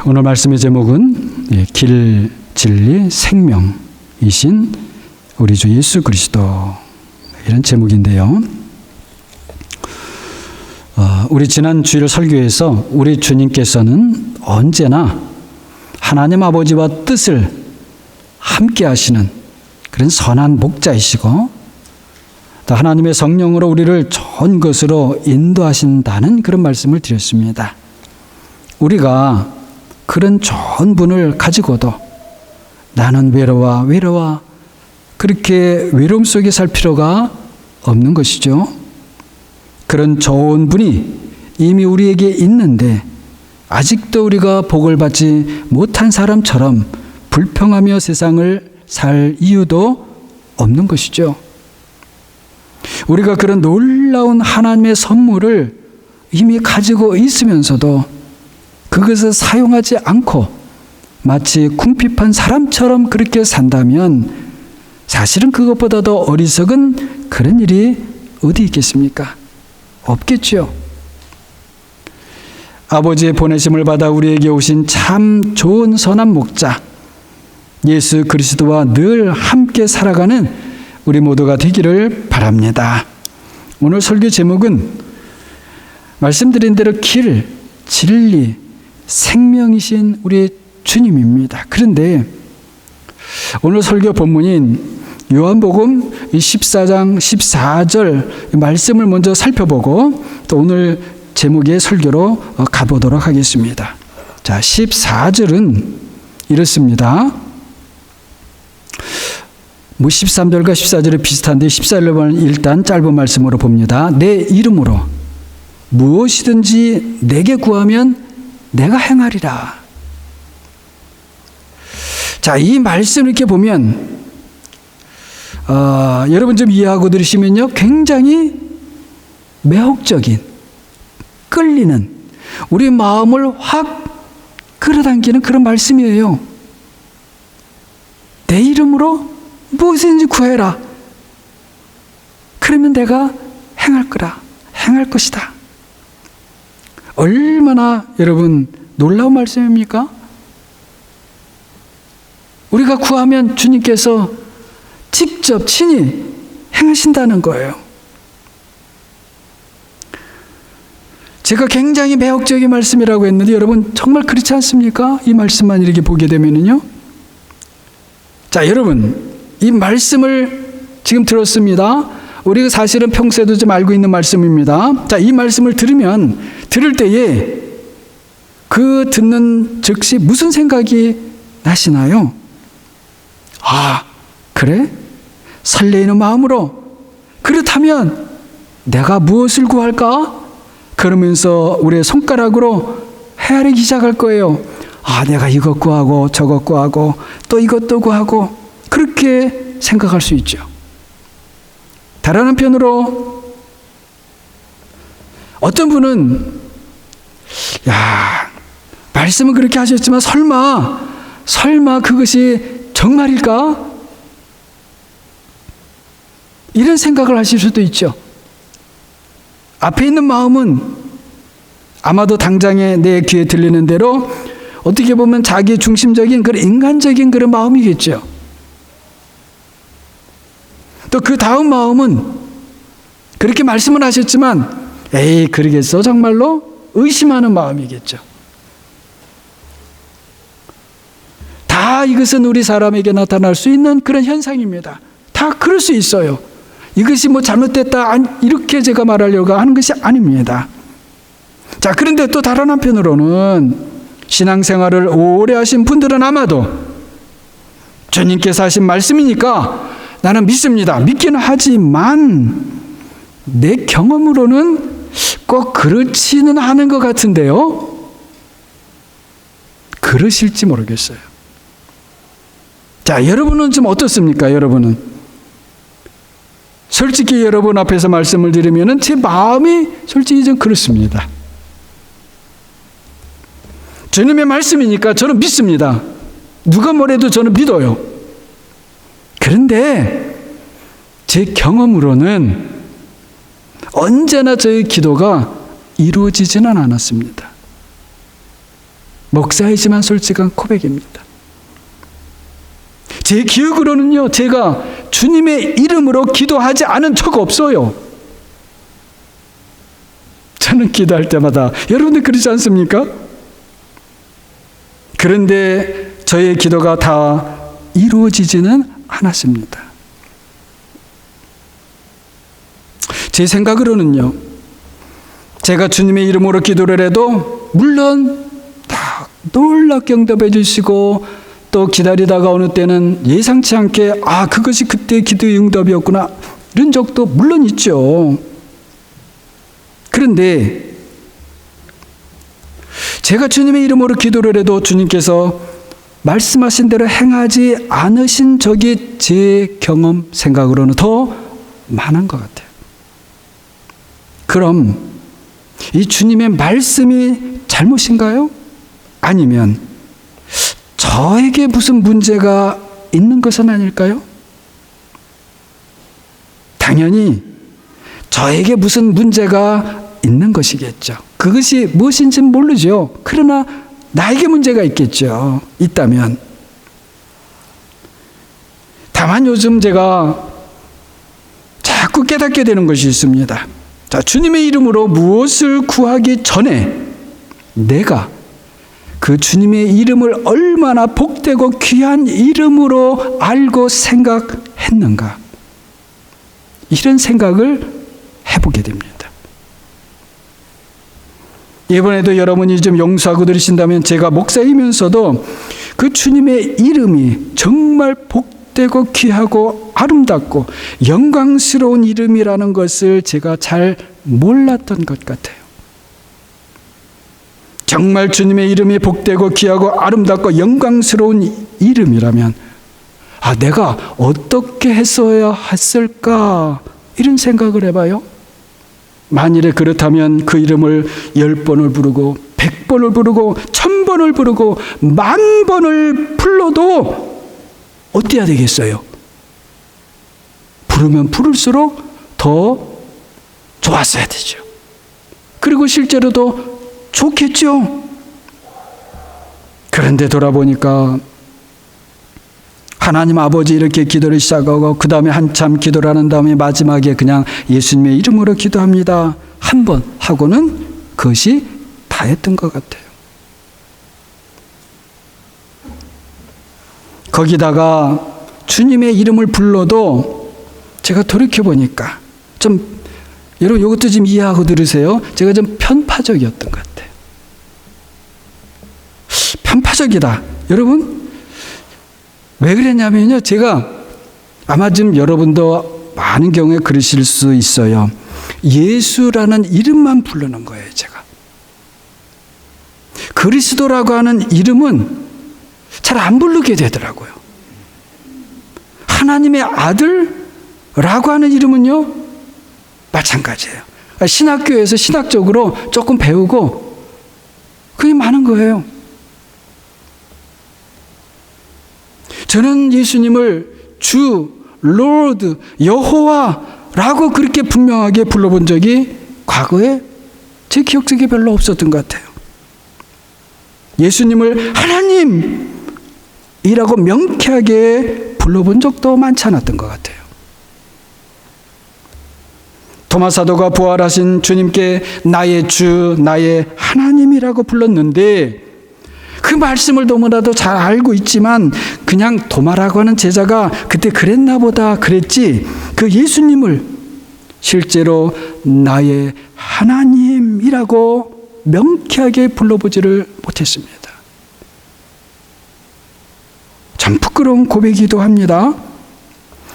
오늘 말씀의 제목은 길, 진리, 생명이신 우리 주 예수 그리스도, 이런 제목인데요. 우리 지난 주일 설교에서 우리 주님께서는 언제나 하나님 아버지와 뜻을 함께 하시는 그런 선한 목자이시고, 또 하나님의 성령으로 우리를 좋은 것으로 인도하신다는 그런 말씀을 드렸습니다. 우리가 그런 좋은 분을 가지고도 나는 외로워 그렇게 외로움 속에 살 필요가 없는 것이죠. 그런 좋은 분이 이미 우리에게 있는데 아직도 우리가 복을 받지 못한 사람처럼 불평하며 세상을 살 이유도 없는 것이죠. 우리가 그런 놀라운 하나님의 선물을 이미 가지고 있으면서도 그것을 사용하지 않고 마치 궁핍한 사람처럼 그렇게 산다면 사실은 그것보다도 어리석은 그런 일이 어디 있겠습니까? 없겠죠. 아버지의 보내심을 받아 우리에게 오신 참 좋은 선한 목자 예수 그리스도와 늘 함께 살아가는 우리 모두가 되기를 바랍니다. 오늘 설교 제목은 말씀드린 대로 길, 진리, 생명이신 우리 주님입니다. 그런데 오늘 설교 본문인 요한복음 14장 14절 말씀을 먼저 살펴보고 또 오늘 제목의 설교로 가보도록 하겠습니다. 자, 14절은 이렇습니다. 13절과 14절이 비슷한데 14절은 일단 짧은 말씀으로 봅니다. 내 이름으로 무엇이든지 내게 구하면 내가 행하리라. 자, 이 말씀을 이렇게 보면 여러분 좀 이해하고 들으시면요, 굉장히 매혹적인, 끌리는, 우리 마음을 확 끌어당기는 그런 말씀이에요. 내 이름으로 무엇이든지 구해라. 그러면 내가 행할 것이다. 얼마나 여러분 놀라운 말씀입니까? 우리가 구하면 주님께서 직접 친히 행하신다는 거예요. 제가 굉장히 매혹적인 말씀이라고 했는데 여러분 정말 그렇지 않습니까? 이 말씀만 이렇게 보게 되면은요. 자, 여러분 이 말씀을 지금 들었습니다. 우리가 사실은 평소에도 좀 알고 있는 말씀입니다. 자, 이 말씀을 들을 때에 그 듣는 즉시 무슨 생각이 나시나요? 아, 그래? 설레이는 마음으로 그렇다면 내가 무엇을 구할까? 그러면서 우리의 손가락으로 헤아리기 시작할 거예요. 아, 내가 이것 구하고 저것 구하고 또 이것도 구하고 그렇게 생각할 수 있죠. 다른 한편으로 어떤 분은 말씀은 그렇게 하셨지만 설마 그것이 정말일까? 이런 생각을 하실 수도 있죠. 앞에 있는 마음은 아마도 당장에 내 귀에 들리는 대로 어떻게 보면 자기 중심적인 그런 인간적인 그런 마음이겠죠. 또 그 다음 마음은 그렇게 말씀을 하셨지만 에이 그러겠어 정말로? 의심하는 마음이겠죠. 다 이것은 우리 사람에게 나타날 수 있는 그런 현상입니다. 다 그럴 수 있어요. 이것이 뭐 잘못됐다 이렇게 제가 말하려고 하는 것이 아닙니다. 자, 그런데 또 다른 한편으로는 신앙생활을 오래 하신 분들은 아마도 주님께서 하신 말씀이니까 나는 믿습니다. 믿기는 하지만 내 경험으로는 꼭 그렇지는 않은 것 같은데요. 그러실지 모르겠어요. 자, 여러분은 좀 어떻습니까? 여러분은 솔직히 여러분 앞에서 말씀을 드리면은 제 마음이 솔직히 좀 그렇습니다. 주님의 말씀이니까 저는 믿습니다. 누가 뭐래도 저는 믿어요. 그런데 제 경험으로는 언제나 저의 기도가 이루어지지는 않았습니다. 목사이지만 솔직한 고백입니다. 제 기억으로는요, 제가 주님의 이름으로 기도하지 않은 적 없어요. 저는 기도할 때마다, 여러분들 그렇지 않습니까? 그런데 저의 기도가 다 이루어지지는 않았습니다. 제 생각으로는요, 제가 주님의 이름으로 기도를 해도 물론 다 놀랍게 응답해 주시고, 또 기다리다가 어느 때는 예상치 않게 그것이 그때 기도의 응답이었구나, 이런 적도 물론 있죠. 그런데 제가 주님의 이름으로 기도를 해도 주님께서 말씀하신 대로 행하지 않으신 적이 제 경험 생각으로는 더 많은 것 같아요. 그럼 이 주님의 말씀이 잘못인가요? 아니면 저에게 무슨 문제가 있는 것은 아닐까요? 당연히 저에게 무슨 문제가 있는 것이겠죠. 그것이 무엇인지는 모르죠. 그러나 나에게 문제가 있겠죠. 있다면. 다만 요즘 제가 자꾸 깨닫게 되는 것이 있습니다. 자, 주님의 이름으로 무엇을 구하기 전에 내가 그 주님의 이름을 얼마나 복되고 귀한 이름으로 알고 생각했는가, 이런 생각을 해보게 됩니다. 이번에도 여러분이 좀 용서하고 들으신다면, 제가 목사이면서도 그 주님의 이름이 정말 복되고 귀하고 아름답고 영광스러운 이름이라는 것을 제가 잘 몰랐던 것 같아요. 정말 주님의 이름이 복되고 귀하고 아름답고 영광스러운 이름이라면 내가 어떻게 했어야 했을까, 이런 생각을 해봐요. 만일에 그렇다면 그 이름을 10번을 부르고 100번을 부르고 1000번을 부르고 10,000번을 불러도 어때야 되겠어요? 부르면 부를수록 더 좋았어야 되죠. 그리고 실제로도 좋겠죠. 그런데 돌아보니까 하나님 아버지 이렇게 기도를 시작하고, 그 다음에 한참 기도를 하는 다음에 마지막에 그냥 예수님의 이름으로 기도합니다, 한 번 하고는 그것이 다였던 것 같아요. 거기다가 주님의 이름을 불러도 제가 돌이켜보니까 좀, 여러분 이것도 좀 이해하고 들으세요. 제가 좀 편파적이었던 것 같아요. 편파적이다. 여러분, 왜 그랬냐면요, 제가 아마 좀 여러분도 많은 경우에 그러실 수 있어요. 예수라는 이름만 부르는 거예요, 제가. 그리스도라고 하는 이름은 잘 안 부르게 되더라고요. 하나님의 아들라고 하는 이름은요, 마찬가지예요. 신학교에서 신학적으로 조금 배우고 그게 많은 거예요. 저는 예수님을 주, 로드, 여호와라고 그렇게 분명하게 불러본 적이 과거에 제 기억 속에 별로 없었던 것 같아요. 예수님을 하나님이라고 명쾌하게 불러본 적도 많지 않았던 것 같아요. 도마 사도가 부활하신 주님께 나의 주, 나의 하나님이라고 불렀는데, 그 말씀을 너무나도 잘 알고 있지만 그냥 도마라고 하는 제자가 그때 그랬나 보다 그랬지, 그 예수님을 실제로 나의 하나님이라고 명쾌하게 불러보지를 못했습니다. 참 부끄러운 고백이기도 합니다.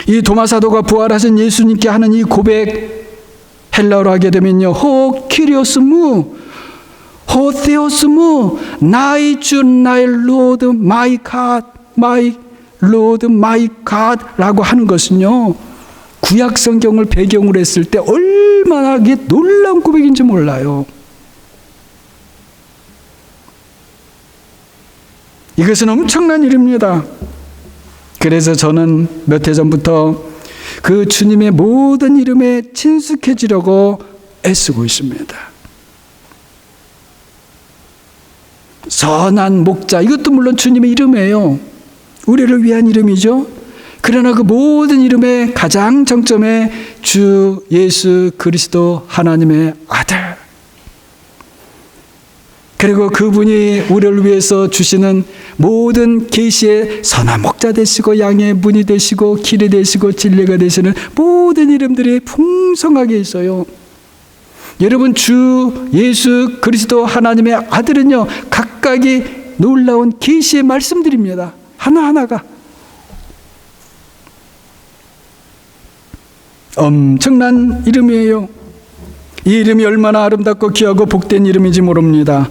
이 도마 사도가 부활하신 예수님께 하는 이 고백, 헬라어로 하게 되면요, 호 키리오스무, 호 테오스무, 나의 주, 나의 로드, 마이 갓, 마이 로드, 마이 갓라고 하는 것은요, 구약 성경을 배경으로 했을 때 얼마나 이게 놀라운 고백인지 몰라요. 이것은 엄청난 일입니다. 그래서 저는 몇 해 전부터 그 주님의 모든 이름에 친숙해지려고 애쓰고 있습니다. 선한 목자, 이것도 물론 주님의 이름이에요. 우리를 위한 이름이죠. 그러나 그 모든 이름의 가장 정점에 주 예수 그리스도 하나님의 아들, 그리고 그분이 우리를 위해서 주시는 모든 계시의 선한 목자 되시고 양의 문이 되시고 길이 되시고 진리가 되시는 모든 이름들이 풍성하게 있어요. 여러분, 주 예수 그리스도 하나님의 아들은요, 각각이 놀라운 계시의 말씀들입니다. 하나하나가 엄청난 이름이에요. 이 이름이 얼마나 아름답고 귀하고 복된 이름인지 모릅니다.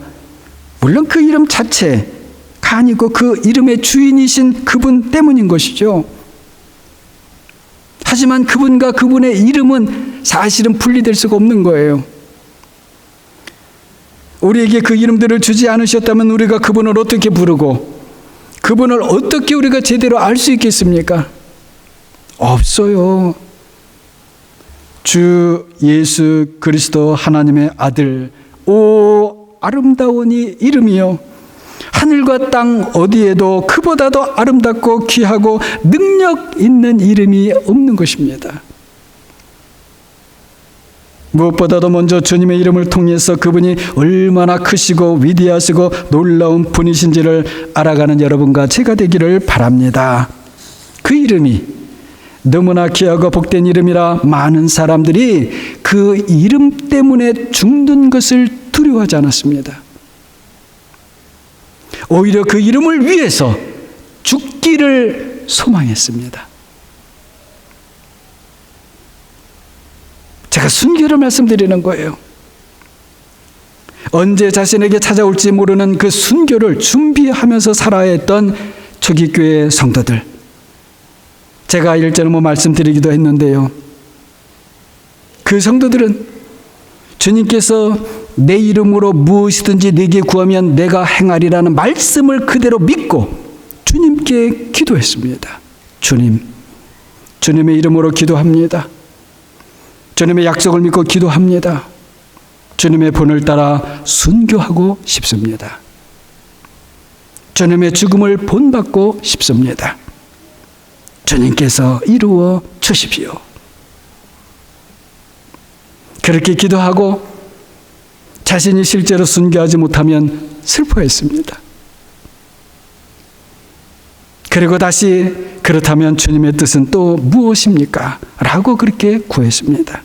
물론 그 이름 자체가 아니고 그 이름의 주인이신 그분 때문인 것이죠. 하지만 그분과 그분의 이름은 사실은 분리될 수가 없는 거예요. 우리에게 그 이름들을 주지 않으셨다면 우리가 그분을 어떻게 부르고 그분을 어떻게 우리가 제대로 알 수 있겠습니까? 없어요. 주 예수 그리스도 하나님의 아들, 오 아름다운 이 이름이요, 하늘과 땅 어디에도 그보다도 아름답고 귀하고 능력 있는 이름이 없는 것입니다. 무엇보다도 먼저 주님의 이름을 통해서 그분이 얼마나 크시고 위대하시고 놀라운 분이신지를 알아가는 여러분과 제가 되기를 바랍니다. 그 이름이 너무나 귀하고 복된 이름이라 많은 사람들이 그 이름 때문에 죽는 것을 두려워하지 않았습니다. 오히려 그 이름을 위해서 죽기를 소망했습니다. 제가 순교를 말씀드리는 거예요. 언제 자신에게 찾아올지 모르는 그 순교를 준비하면서 살아야 했던 초기 교회 성도들, 제가 일전에 말씀드리기도 했는데요. 그 성도들은 주님께서 내 이름으로 무엇이든지 네게 구하면 내가 행하리라는 말씀을 그대로 믿고 주님께 기도했습니다. 주님의 이름으로 기도합니다. 주님의 약속을 믿고 기도합니다. 주님의 본을 따라 순교하고 싶습니다. 주님의 죽음을 본받고 싶습니다. 주님께서 이루어 주십시오. 그렇게 기도하고 자신이 실제로 순교하지 못하면 슬퍼했습니다. 그리고 다시 그렇다면 주님의 뜻은 또 무엇입니까? 라고 그렇게 구했습니다.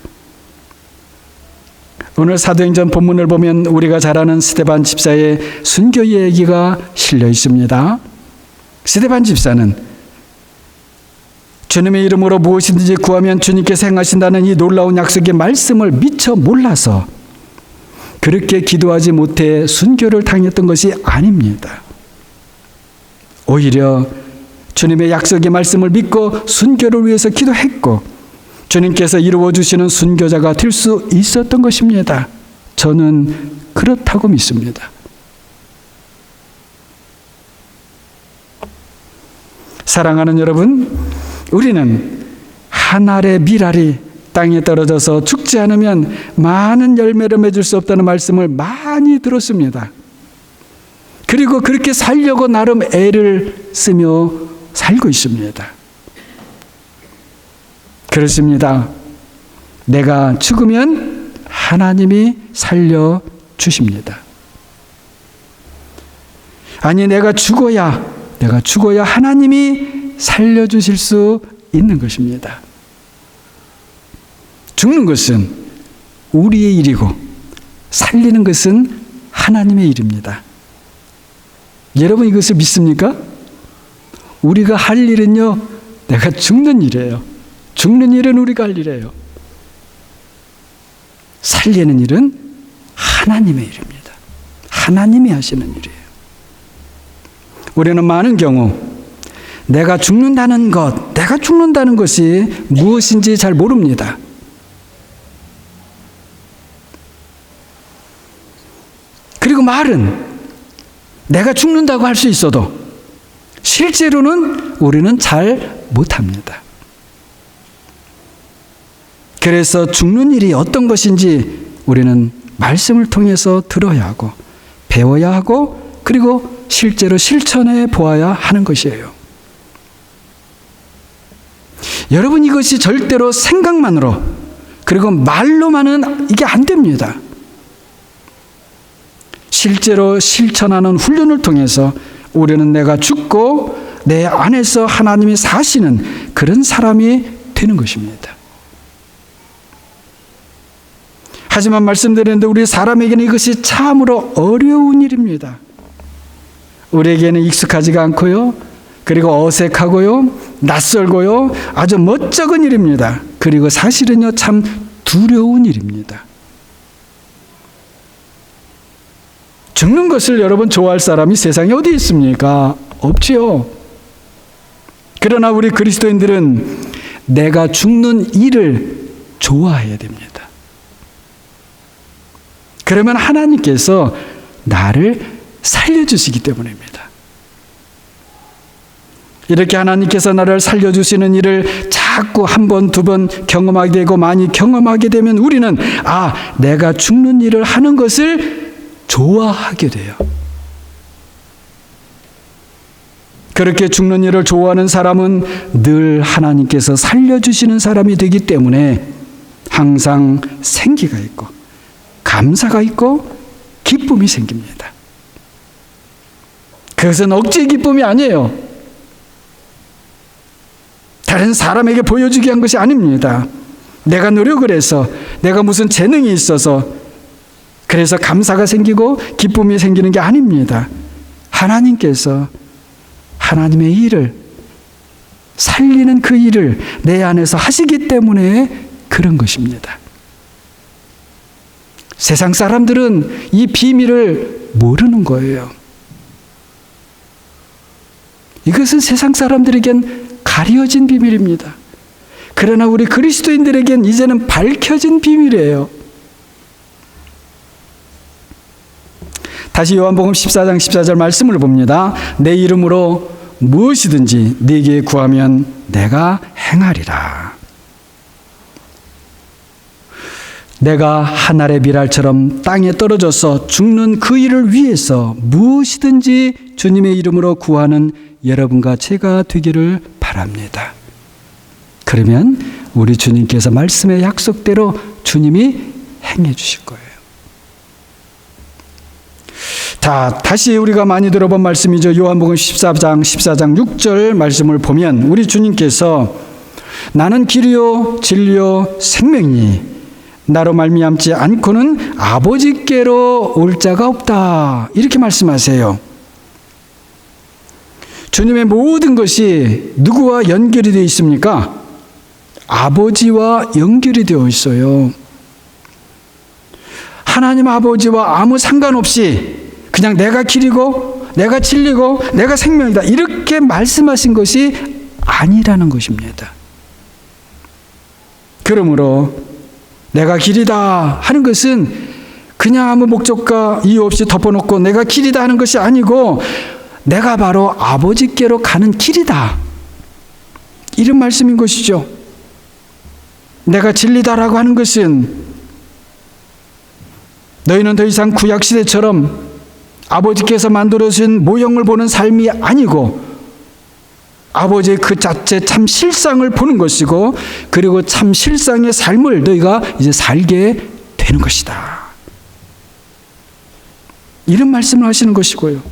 오늘 사도행전 본문을 보면 우리가 잘 아는 스데반 집사의 순교 얘기가 실려 있습니다. 스데반 집사는 주님의 이름으로 무엇이든지 구하면 주님께서 행하신다는 이 놀라운 약속의 말씀을 미처 몰라서 그렇게 기도하지 못해 순교를 당했던 것이 아닙니다. 오히려 주님의 약속의 말씀을 믿고 순교를 위해서 기도했고 주님께서 이루어 주시는 순교자가 될 수 있었던 것입니다. 저는 그렇다고 믿습니다. 사랑하는 여러분, 우리는 한 알의 밀알이 땅에 떨어져서 죽지 않으면 많은 열매를 맺을 수 없다는 말씀을 많이 들었습니다. 그리고 그렇게 살려고 나름 애를 쓰며 살고 있습니다. 그렇습니다. 내가 죽으면 하나님이 살려주십니다. 아니, 내가 죽어야 하나님이 살려주실 수 있는 것입니다. 죽는 것은 우리의 일이고 살리는 것은 하나님의 일입니다. 여러분 이것을 믿습니까? 우리가 할 일은요, 내가 죽는 일이에요. 죽는 일은 우리가 할 일이에요. 살리는 일은 하나님의 일입니다. 하나님이 하시는 일이에요. 우리는 많은 경우 내가 죽는다는 것이 무엇인지 잘 모릅니다. 그리고 말은 내가 죽는다고 할 수 있어도 실제로는 우리는 잘 못합니다. 그래서 죽는 일이 어떤 것인지 우리는 말씀을 통해서 들어야 하고 배워야 하고 그리고 실제로 실천해 보아야 하는 것이에요. 여러분, 이것이 절대로 생각만으로 그리고 말로만은 이게 안 됩니다. 실제로 실천하는 훈련을 통해서 우리는 내가 죽고 내 안에서 하나님이 사시는 그런 사람이 되는 것입니다. 하지만 말씀드렸는데 우리 사람에게는 이것이 참으로 어려운 일입니다. 우리에게는 익숙하지가 않고요. 그리고 어색하고요. 낯설고요. 아주 멋쩍은 일입니다. 그리고 사실은요, 참 두려운 일입니다. 죽는 것을 여러분 좋아할 사람이 세상에 어디 있습니까? 없지요. 그러나 우리 그리스도인들은 내가 죽는 일을 좋아해야 됩니다. 그러면 하나님께서 나를 살려주시기 때문입니다. 이렇게 하나님께서 나를 살려주시는 일을 자꾸 한 번, 두 번 경험하게 되고 많이 경험하게 되면 우리는 내가 죽는 일을 하는 것을 좋아하게 돼요. 그렇게 죽는 일을 좋아하는 사람은 늘 하나님께서 살려주시는 사람이 되기 때문에 항상 생기가 있고 감사가 있고 기쁨이 생깁니다. 그것은 억지의 기쁨이 아니에요. 다른 사람에게 보여주기 위한 것이 아닙니다. 내가 노력을 해서, 내가 무슨 재능이 있어서 그래서 감사가 생기고 기쁨이 생기는 게 아닙니다. 하나님께서 하나님의 일을, 살리는 그 일을 내 안에서 하시기 때문에 그런 것입니다. 세상 사람들은 이 비밀을 모르는 거예요. 이것은 세상 사람들에겐 가려진 비밀입니다. 그러나 우리 그리스도인들에겐 이제는 밝혀진 비밀이에요. 다시 요한복음 14장 14절 말씀을 봅니다. 내 이름으로 무엇이든지 네게 구하면 내가 행하리라. 내가 한 알의 밀알처럼 땅에 떨어져서 죽는 그 일을 위해서 무엇이든지 주님의 이름으로 구하는 여러분과 제가 되기를 바랍니다. 그러면 우리 주님께서 말씀의 약속대로 주님이 행해 주실 거예요. 자, 다시 우리가 많이 들어본 말씀이죠. 요한복음 14장 6절 말씀을 보면 우리 주님께서 나는 길이요 진리요 생명이니 나로 말미암지 않고는 아버지께로 올 자가 없다. 이렇게 말씀하세요. 주님의 모든 것이 누구와 연결이 되어 있습니까? 아버지와 연결이 되어 있어요. 하나님 아버지와 아무 상관없이 그냥 내가 길이고 내가 진리고 내가 생명이다 이렇게 말씀하신 것이 아니라는 것입니다. 그러므로 내가 길이다 하는 것은 그냥 아무 목적과 이유 없이 덮어놓고 내가 길이다 하는 것이 아니고 내가 바로 아버지께로 가는 길이다 이런 말씀인 것이죠. 내가 진리다라고 하는 것은 너희는 더 이상 구약시대처럼 아버지께서 만들어주신 모형을 보는 삶이 아니고 아버지의 그 자체 참 실상을 보는 것이고 그리고 참 실상의 삶을 너희가 이제 살게 되는 것이다. 이런 말씀을 하시는 것이고요.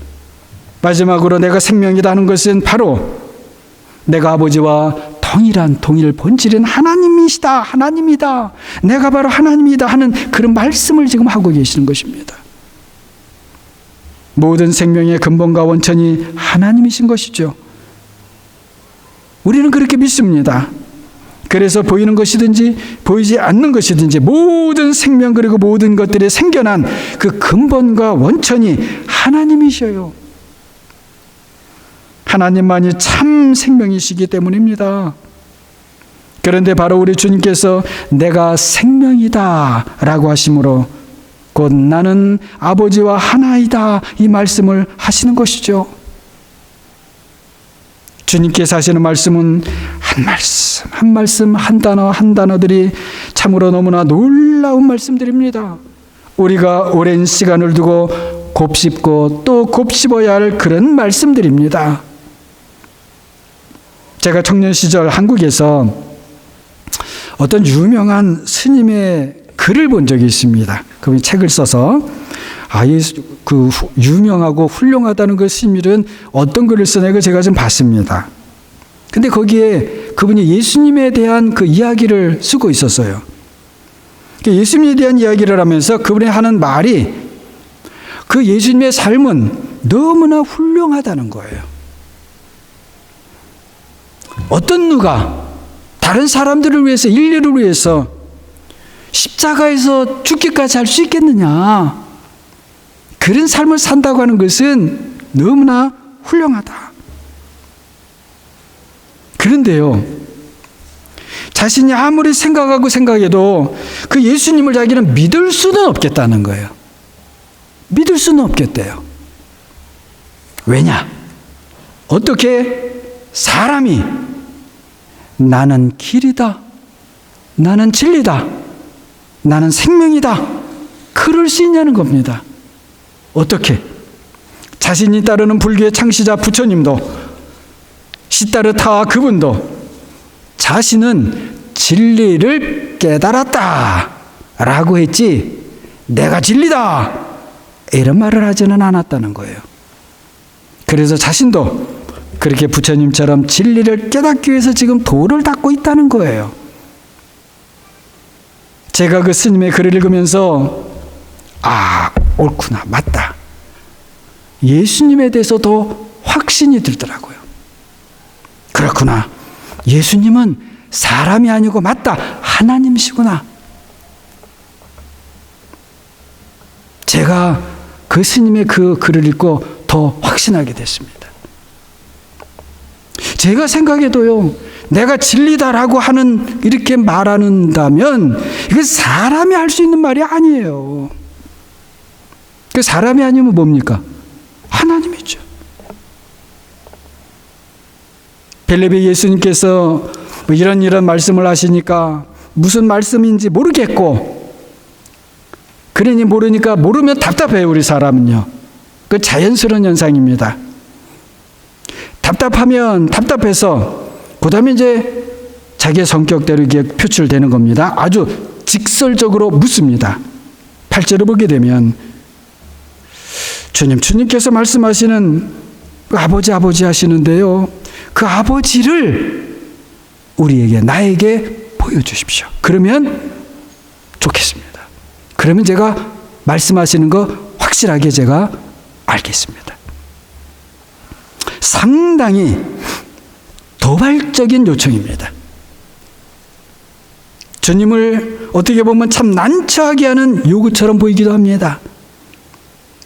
마지막으로 내가 생명이다 하는 것은 바로 내가 아버지와 동일 본질인 하나님이시다. 하나님이다. 내가 바로 하나님이다 하는 그런 말씀을 지금 하고 계시는 것입니다. 모든 생명의 근본과 원천이 하나님이신 것이죠. 우리는 그렇게 믿습니다. 그래서 보이는 것이든지 보이지 않는 것이든지 모든 생명 그리고 모든 것들이 생겨난 그 근본과 원천이 하나님이셔요. 하나님만이 참 생명이시기 때문입니다. 그런데 바로 우리 주님께서 내가 생명이다 라고 하심으로 곧 나는 아버지와 하나이다 이 말씀을 하시는 것이죠. 주님께서 하시는 말씀은 한 말씀 한 단어들이 참으로 너무나 놀라운 말씀들입니다. 우리가 오랜 시간을 두고 곱씹고 또 곱씹어야 할 그런 말씀들입니다. 제가 청년 시절 한국에서 어떤 유명한 스님의 글을 본 적이 있습니다. 그분이 책을 써서 그 유명하고 훌륭하다는 그 스님은 어떤 글을 쓰나 이거 제가 좀 봤습니다. 근데 거기에 그분이 예수님에 대한 그 이야기를 쓰고 있었어요. 예수님에 대한 이야기를 하면서 그분이 하는 말이 그 예수님의 삶은 너무나 훌륭하다는 거예요. 어떤 누가 다른 사람들을 위해서, 인류를 위해서 십자가에서 죽기까지 할 수 있겠느냐. 그런 삶을 산다고 하는 것은 너무나 훌륭하다. 그런데요, 자신이 아무리 생각해도 그 예수님을 자기는 믿을 수는 없겠다는 거예요. 믿을 수는 없겠대요. 왜냐? 어떻게 사람이 나는 길이다, 나는 진리다, 나는 생명이다, 그럴 수 있냐는 겁니다. 어떻게? 자신이 따르는 불교의 창시자 부처님도, 시타르타 그분도 자신은 진리를 깨달았다 라고 했지 내가 진리다 이런 말을 하지는 않았다는 거예요. 그래서 자신도 그렇게 부처님처럼 진리를 깨닫기 위해서 지금 도를 닦고 있다는 거예요. 제가 그 스님의 글을 읽으면서 옳구나, 맞다. 예수님에 대해서 더 확신이 들더라고요. 그렇구나. 예수님은 사람이 아니고 맞다, 하나님이시구나. 제가 그 스님의 그 글을 읽고 더 확신하게 됐습니다. 제가 생각해도요, 내가 진리다라고 하는, 이렇게 말한다면 이게 사람이 할 수 있는 말이 아니에요. 그 사람이 아니면 뭡니까? 하나님이죠. 벨레베 예수님께서 이런 말씀을 하시니까 무슨 말씀인지 모르겠고, 그러니 모르면 답답해요, 우리 사람은요. 그 자연스러운 현상입니다. 답답하면 답답해서 그 다음에 이제 자기의 성격대로 이게 표출되는 겁니다. 아주 직설적으로 묻습니다. 8절을 보게 되면 주님께서 말씀하시는 그 아버지 하시는데요, 그 아버지를 우리에게, 나에게 보여주십시오. 그러면 좋겠습니다. 그러면 제가 말씀하시는 거 확실하게 제가 알겠습니다. 상당히 도발적인 요청입니다. 주님을 어떻게 보면 참 난처하게 하는 요구처럼 보이기도 합니다.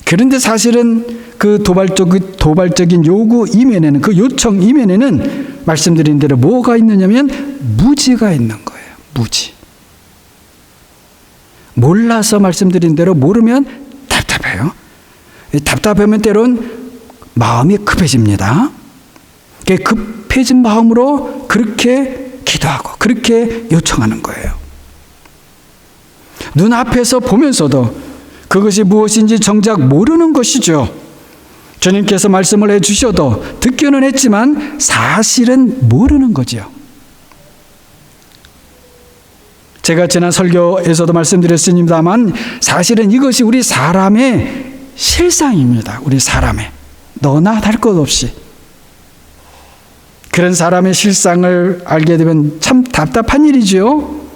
그런데 사실은 그 도발적인 요구 이면에는, 그 요청 이면에는 말씀드린 대로 뭐가 있느냐면 무지가 있는 거예요. 무지. 몰라서 말씀드린 대로 모르면 답답해요. 답답하면 때론 마음이 급해집니다. 급해진 마음으로 그렇게 기도하고 그렇게 요청하는 거예요. 눈앞에서 보면서도 그것이 무엇인지 정작 모르는 것이죠. 주님께서 말씀을 해주셔도 듣기는 했지만 사실은 모르는 거죠. 제가 지난 설교에서도 말씀드렸습니다만 사실은 이것이 우리 사람의 실상입니다. 우리 사람의 너나 할 것 없이 그런 사람의 실상을 알게 되면 참 답답한 일이죠.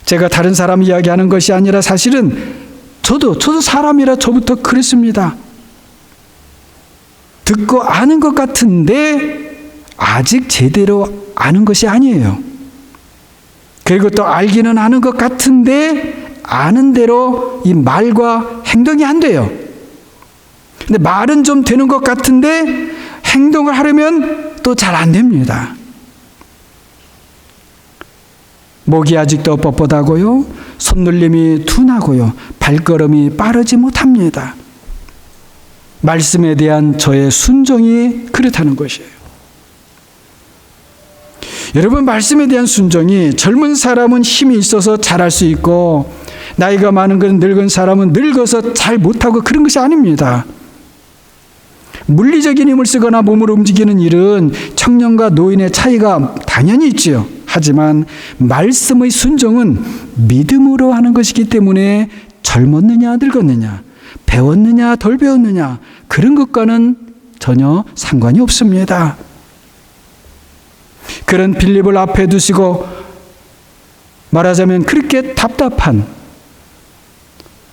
제가 다른 사람 이야기하는 것이 아니라 사실은 저도 사람이라 저부터 그랬습니다. 듣고 아는 것 같은데 아직 제대로 아는 것이 아니에요. 그리고 또 알기는 아는 것 같은데 아는 대로 이 말과 행동이 안 돼요. 근데 말은 좀 되는 것 같은데 행동을 하려면 또 잘 안 됩니다. 목이 아직도 뻣뻣하고요, 손놀림이 둔하고요, 발걸음이 빠르지 못합니다. 말씀에 대한 저의 순종이 그렇다는 것이에요. 여러분, 말씀에 대한 순종이 젊은 사람은 힘이 있어서 잘할 수 있고 나이가 많은 건 늙은 사람은 늙어서 잘 못하고 그런 것이 아닙니다. 물리적인 힘을 쓰거나 몸을 움직이는 일은 청년과 노인의 차이가 당연히 있지요. 하지만 말씀의 순종은 믿음으로 하는 것이기 때문에 젊었느냐 늙었느냐, 배웠느냐 덜 배웠느냐, 그런 것과는 전혀 상관이 없습니다. 그런 빌립을 앞에 두시고 말하자면 그렇게 답답한,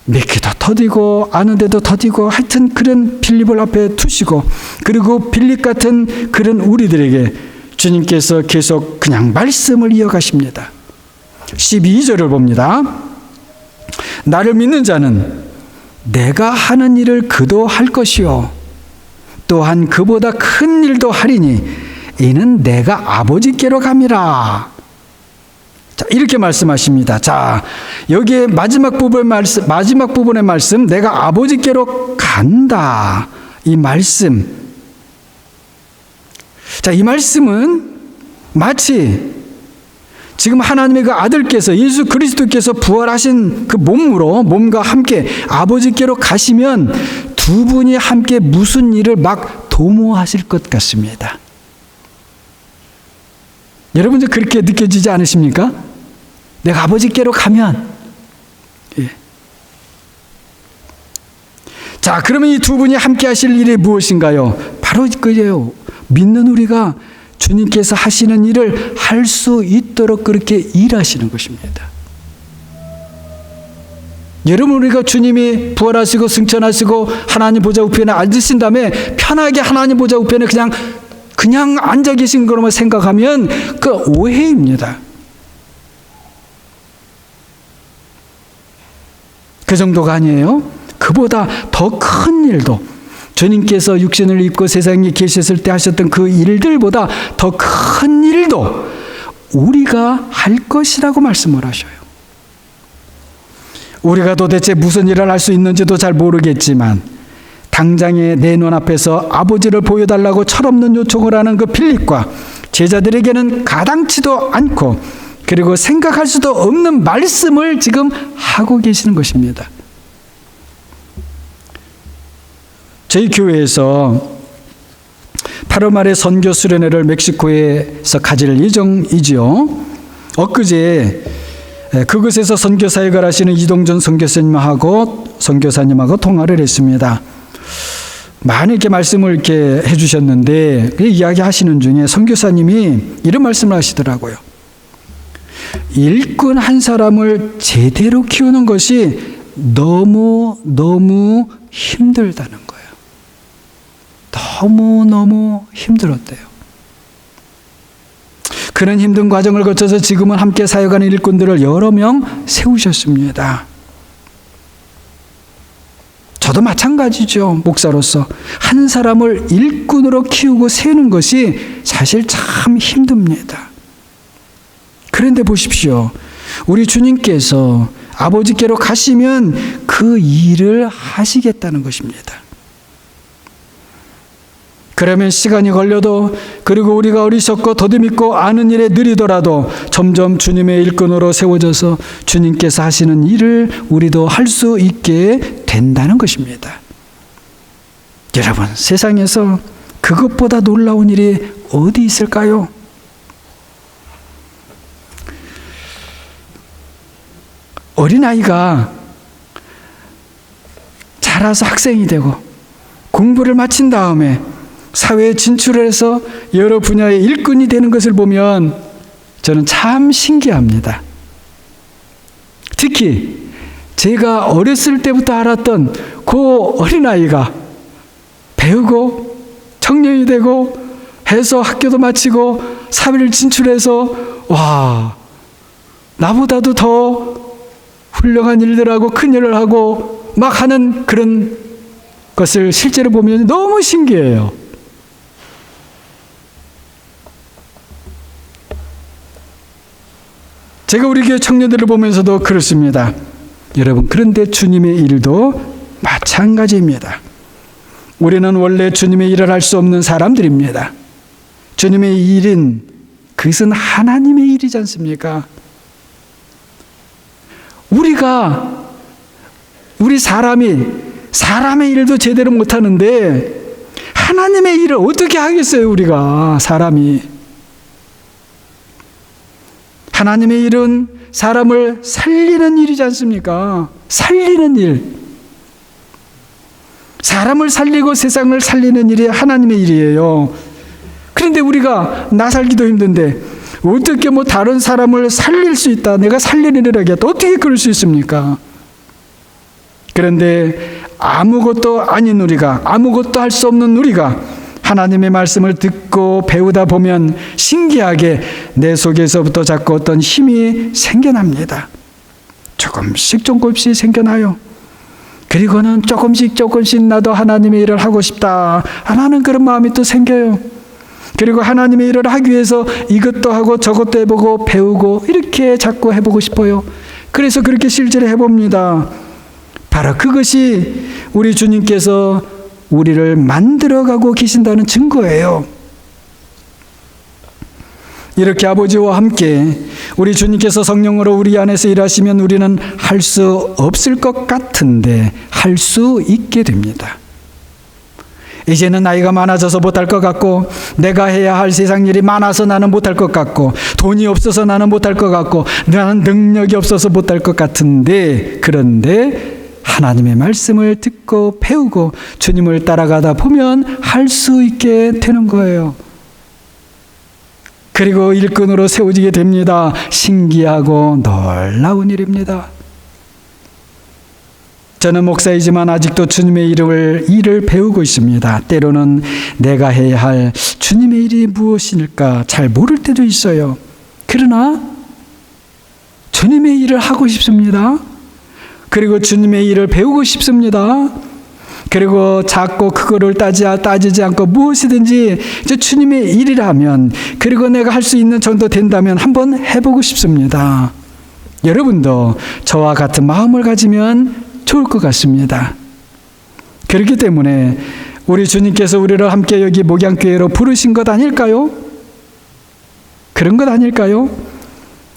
믿기도 더디고 아는데도 더디고 하여튼 그런 빌립을 앞에 두시고, 그리고 빌립 같은 그런 우리들에게 주님께서 계속 그냥 말씀을 이어가십니다. 12절을 봅니다. 나를 믿는 자는 내가 하는 일을 그도 할 것이요 또한 그보다 큰 일도 하리니 이는 내가 아버지께로 감이라. 자, 이렇게 말씀하십니다. 자, 여기에 마지막 부분의 말씀, 내가 아버지께로 간다. 이 말씀. 자, 이 말씀은 마치 지금 하나님의 그 아들께서, 예수 그리스도께서 부활하신 그 몸과 함께 아버지께로 가시면 두 분이 함께 무슨 일을 막 도모하실 것 같습니다. 여러분들 그렇게 느껴지지 않으십니까? 내가 아버지께로 가면. 예. 자, 그러면 이 두 분이 함께 하실 일이 무엇인가요? 바로 그예요. 믿는 우리가 주님께서 하시는 일을 할 수 있도록 그렇게 일하시는 것입니다. 여러분, 우리가 주님이 부활하시고 승천하시고 하나님 보좌 우편에 앉으신 다음에 편하게 하나님 보좌 우편에 그냥 앉아 계신 것로만 생각하면 그 오해입니다. 그 정도가 아니에요. 그보다 더 큰 일도, 주님께서 육신을 입고 세상에 계셨을 때 하셨던 그 일들보다 더 큰 일도 우리가 할 것이라고 말씀을 하셔요. 우리가 도대체 무슨 일을 할 수 있는지도 잘 모르겠지만 당장에 내 눈앞에서 아버지를 보여달라고 철없는 요청을 하는 그 빌립과 제자들에게는 가당치도 않고 그리고 생각할 수도 없는 말씀을 지금 하고 계시는 것입니다. 저희 교회에서 8월 말에 선교 수련회를 멕시코에서 가질 예정이지요. 엊그제 그곳에서 선교 사역을 하시는 이동준 선교사님하고 통화를 했습니다. 많이 이렇게 말씀을 이렇게 해주셨는데 그 이야기하시는 중에 선교사님이 이런 말씀을 하시더라고요. 일꾼 한 사람을 제대로 키우는 것이 너무 힘들다는 거예요. 너무 힘들었대요. 그런 힘든 과정을 거쳐서 지금은 함께 사역하는 일꾼들을 여러 명 세우셨습니다. 저도 마찬가지죠. 목사로서 한 사람을 일꾼으로 키우고 세우는 것이 사실 참 힘듭니다. 그런데 보십시오. 우리 주님께서 아버지께로 가시면 그 일을 하시겠다는 것입니다. 그러면 시간이 걸려도, 그리고 우리가 어리석고 더듬있고 아는 일에 느리더라도 점점 주님의 일꾼으로 세워져서 주님께서 하시는 일을 우리도 할 수 있게 된다는 것입니다. 여러분, 세상에서 그것보다 놀라운 일이 어디 있을까요? 어린아이가 자라서 학생이 되고 공부를 마친 다음에 사회에 진출해서 여러 분야의 일꾼이 되는 것을 보면 저는 참 신기합니다. 특히 제가 어렸을 때부터 알았던 그 어린아이가 배우고 청년이 되고 해서 학교도 마치고 사회를 진출해서 와, 나보다도 더 훌륭한 일들 하고 큰 일을 하고 막 하는 그런 것을 실제로 보면 너무 신기해요. 제가 우리 교회 청년들을 보면서도 그렇습니다. 여러분, 그런데 주님의 일도 마찬가지입니다. 우리는 원래 주님의 일을 할 수 없는 사람들입니다. 주님의 일은 그것은 하나님의 일이지 않습니까? 우리 사람의 일도 제대로 못하는데 하나님의 일을 어떻게 하겠어요, 우리가, 사람이. 하나님의 일은 사람을 살리는 일이지 않습니까? 살리는 일. 사람을 살리고 세상을 살리는 일이 하나님의 일이에요. 그런데 우리가 나 살기도 힘든데 어떻게 다른 사람을 살릴 수 있다, 내가 살리는 일을 하겠다, 어떻게 그럴 수 있습니까? 그런데 아무것도 아닌 우리가, 아무것도 할 수 없는 우리가 하나님의 말씀을 듣고 배우다 보면 신기하게 내 속에서부터 자꾸 어떤 힘이 생겨납니다. 조금씩 생겨나요. 그리고는 조금씩 나도 하나님의 일을 하고 싶다 하는 그런 마음이 또 생겨요. 그리고 하나님의 일을 하기 위해서 이것도 하고 저것도 해보고 배우고 이렇게 자꾸 해보고 싶어요. 그래서 그렇게 실제로 해봅니다. 바로 그것이 우리 주님께서 우리를 만들어가고 계신다는 증거예요. 이렇게 아버지와 함께 우리 주님께서 성령으로 우리 안에서 일하시면 우리는 할 수 없을 것 같은데 할 수 있게 됩니다. 이제는 나이가 많아져서 못할 것 같고, 내가 해야 할 세상 일이 많아서 나는 못할 것 같고, 돈이 없어서 나는 못할 것 같고, 나는 능력이 없어서 못할 것 같은데, 그런데 하나님의 말씀을 듣고 배우고 주님을 따라가다 보면 할 수 있게 되는 거예요. 그리고 일꾼으로 세워지게 됩니다. 신기하고 놀라운 일입니다. 저는 목사이지만 아직도 주님의 일을 배우고 있습니다. 때로는 내가 해야 할 주님의 일이 무엇일까 잘 모를 때도 있어요. 그러나 주님의 일을 하고 싶습니다. 그리고 주님의 일을 배우고 싶습니다. 그리고 작고 크고를 따지지 않고 무엇이든지 주님의 일이라면, 그리고 내가 할 수 있는 정도 된다면 한번 해보고 싶습니다. 여러분도 저와 같은 마음을 가지면 좋을 것 같습니다. 그렇기 때문에 우리 주님께서 우리를 함께 여기 목양교회로 부르신 것 아닐까요? 그런 것 아닐까요?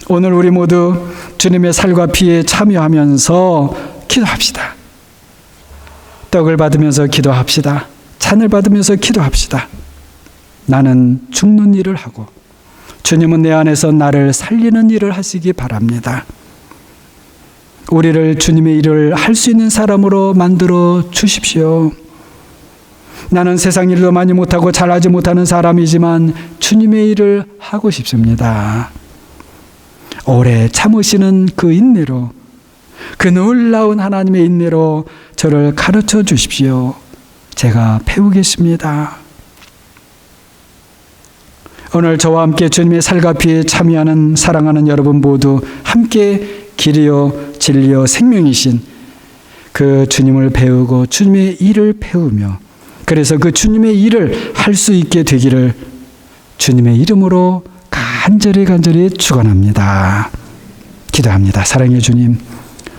오늘 우리 모두 주님의 살과 피에 참여하면서 기도합시다. 떡을 받으면서 기도합시다. 잔을 받으면서 기도합시다. 나는 죽는 일을 하고 주님은 내 안에서 나를 살리는 일을 하시기 바랍니다. 우리를 주님의 일을 할 수 있는 사람으로 만들어 주십시오. 나는 세상 일도 많이 못하고 잘하지 못하는 사람이지만 주님의 일을 하고 싶습니다. 오래 참으시는 그 인내로, 그 놀라운 하나님의 인내로 저를 가르쳐 주십시오. 제가 배우겠습니다. 오늘 저와 함께 주님의 살과 피에 참여하는 사랑하는 여러분 모두 함께 길이요 진리요 생명이신 그 주님을 배우고 주님의 일을 배우며, 그래서 그 주님의 일을 할 수 있게 되기를 주님의 이름으로 간절히 축원합니다. 기도합니다. 사랑의 주님,